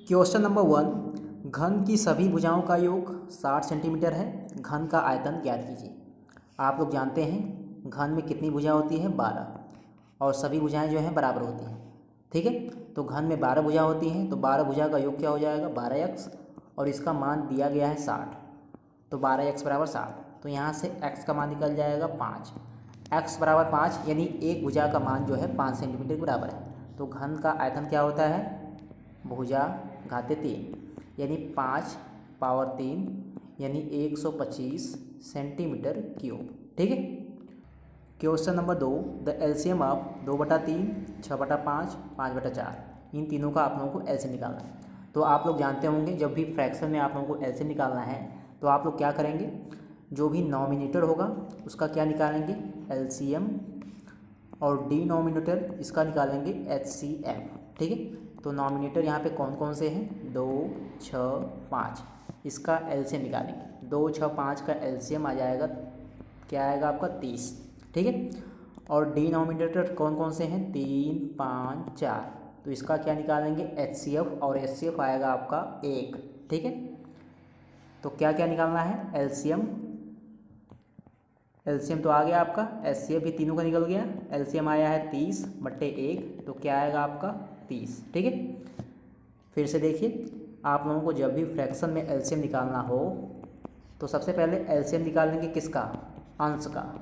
Question number 1, घन की सभी भुजाओं का योग 60 सेंटीमीटर है। घन का आयतन ज्ञात कीजिए। आप लोग जानते हैं घन में कितनी भुजा होती है, 12, और सभी भुजाएं जो हैं बराबर होती हैं। ठीक है, तो घन में 12 भुजा होती हैं, तो 12 भुजा का योग क्या हो जाएगा, 12x, और इसका मान दिया गया है 60, तो 12x बराबर 60। तो यहाँ से x का मान निकल जाएगा 5। x बराबर 5 यानी एक भुजा का मान जो है 5 सेंटीमीटर के बराबर है। तो घन का आयतन क्या होता है, भुजा घाते 3 यानी 5 पावर 3 यानी 125 सेंटीमीटर क्यूब। ठीक है। Question number 2, the LCM of 2/3, 6/5, 5/4, इन तीनों का आप लोगों को एलसीएम निकालना है। तो आप लोग जानते होंगे जब भी फ्रैक्शन में आप लोगों को एलसीएम निकालना है तो आप लोग क्या करेंगे, जो भी नॉमिनेटर होगा उसका क्या निकालेंगे, एलसीएम, और डिनोमिनेटर इसका निकालेंगे एचसीएफ। ठीक है, तो नॉमिनेटर यहाँ पे कौन कौन से हैं, 2, 6, 5, इसका एलसीएम निकालेंगे। 2, 6, 5 का एलसीएम आ जाएगा, क्या आएगा आपका 30। ठीक है, और डिनोमिनेटर कौन कौन से हैं, 3, 5, 4, तो इसका क्या निकालेंगे, एचसीएफ, और एचसीएफ आएगा आपका 1। ठीक है, तो क्या क्या निकालना है, एलसीएम, एलसीएम तो आ गया आपका, एचसीएफ भी तीनों का निकल गया। एलसीएम आया है 30/1, तो क्या आएगा आपका 30। ठीक है, फिर से देखिए, आप लोगों को जब भी फ्रैक्शन में एलसीएम निकालना हो तो सबसे पहले एलसीएम निकालेंगे किसका, अंश का,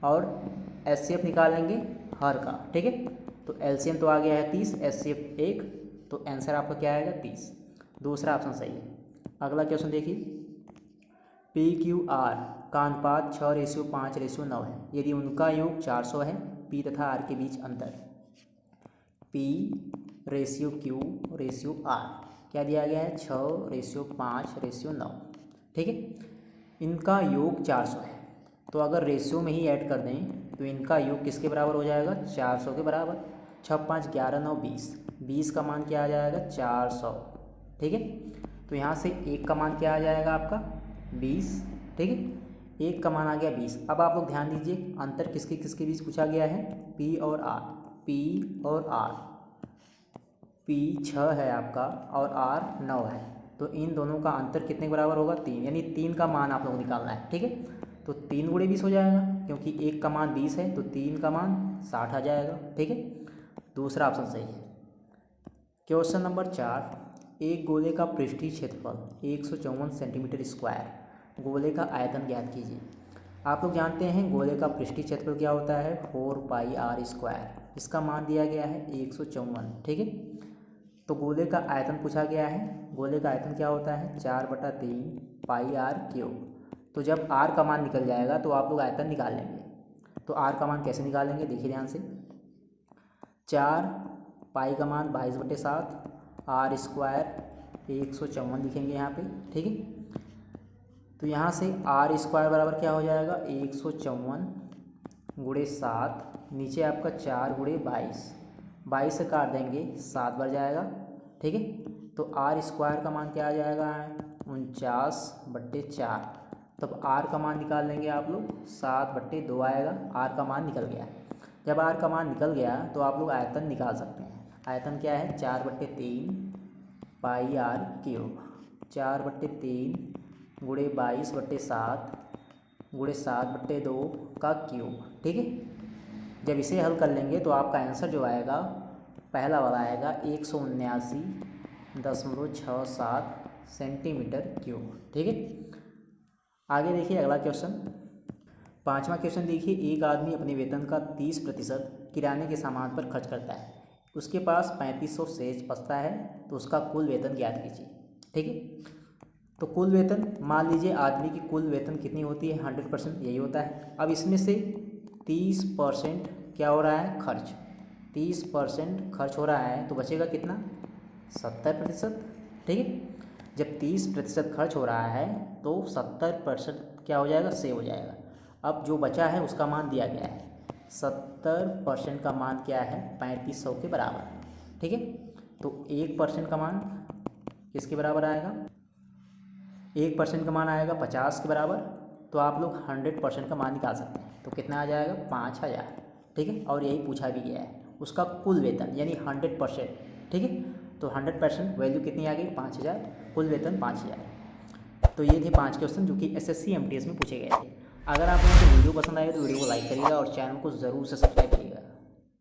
और एचसीएफ निकालेंगे हर का। ठीक है, तो एलसीएम तो आ गया है 30, एचसीएफ 1, तो आंसर आपका क्या आएगा 30। दूसरा ऑप्शन सही है। अगला क्वेश्चन देखिए, पी क्यू आर का अनुपात 6:5:9 है। यदि उनका योग 400 है, पी तथा आर के बीच अंतर, P ratio Q ratio R क्या दिया गया है, 6:5:9। ठीक है, इनका योग 400 है, तो अगर रेशियो में ही ऐड कर दें तो इनका योग किसके बराबर हो जाएगा, 400 के बराबर। 6, 5, 11, 9, 20, 20 का मान क्या आ जाएगा, 400। ठीक है, तो यहाँ से 1 का मान क्या आ जाएगा आपका, 20। ठीक है, 1 का मान आ गया 20। अब आप लोग ध्यान दीजिए, अंतर किसके किसके बीच पूछा गया है, पी और आर, पी और आर, पी 6 है आपका और आर 9 है, तो इन दोनों का अंतर कितने के बराबर होगा, 3, यानी 3 का मान आप लोग को निकालना है। ठीक है, तो 3 × 20 हो जाएगा, क्योंकि 1 का मान 20 है, तो 3 का मान 60 आ जाएगा। ठीक है, दूसरा ऑप्शन सही है। क्वेश्चन नंबर 4, एक गोले का पृष्ठीय क्षेत्रफल 154 सेंटीमीटर स्क्वायर, गोले का आयतन ज्ञात कीजिए। आप लोग जानते हैं गोले का पृष्ठीय क्षेत्रफल क्या होता है, 4πr²। इसका मान दिया गया है 154। ठीक है, तो गोले का आयतन पूछा गया है। गोले का आयतन क्या होता है, 4/3πr³। तो जब r का मान निकल जाएगा तो आप लोग आयतन निकाल लेंगे। तो r का मान कैसे निकालेंगे, देखिए ध्यान से, 4 पाई का मान 22/7, r² 154 लिखेंगे यहाँ पे। ठीक है, तो यहाँ से r² बराबर क्या हो जाएगा, 154 × 7, नीचे आपका 4 × 22, 22 से काट देंगे 7 बार जाएगा। ठीक है, तो r² का मान क्या आ जाएगा, 49/4। तब r का मान निकाल लेंगे आप लोग, 7/2 आएगा, r का मान निकल गया। जब r का मान निकल गया तो आप लोग आयतन निकाल सकते हैं। आयतन क्या है, 4/3πr³, 4/3 × 22/7 × 7/2 का क्यूब। ठीक है, जब इसे हल कर लेंगे तो आपका आंसर जो आएगा, पहला वाला आएगा 179.67 सेंटीमीटर क्यूब। ठीक है, आगे देखिए अगला क्वेश्चन, 5वां क्वेश्चन देखिए, एक आदमी अपने वेतन का 30% किराने के सामान पर खर्च करता है, उसके पास 3500 शेष बचता है, तो उसका कुल वेतन ज्ञात कीजिए। ठीक है, तो कुल वेतन, मान लीजिए आदमी की कुल वेतन कितनी होती है, 100%, यही होता है। अब इसमें से 30% क्या हो रहा है, खर्च, 30% खर्च हो रहा है, तो बचेगा कितना, 70%। ठीक है, जब 30% खर्च हो रहा है तो 70% क्या हो जाएगा, सेव हो जाएगा। अब जो बचा है उसका मान दिया गया है, 70% का मान क्या है, 3500 के बराबर। ठीक है, तो 1% का मान किसके बराबर आएगा, 1% का मान आएगा 50 के बराबर। तो आप लोग 100% का मान निकाल सकते हैं, तो कितना आ जाएगा, 5000। ठीक है, और यही पूछा भी गया है, उसका कुल वेतन यानी 100%। ठीक है, तो 100% वैल्यू कितनी आ गई 5000, कुल वेतन 5000। तो ये थे 5 क्वेश्चन जो कि SSC MTS में पूछे गए थे। अगर आप लोगों को वीडियो पसंद आए तो वीडियो को लाइक करिएगा और चैनल को ज़रूर से सब्सक्राइब करिएगा।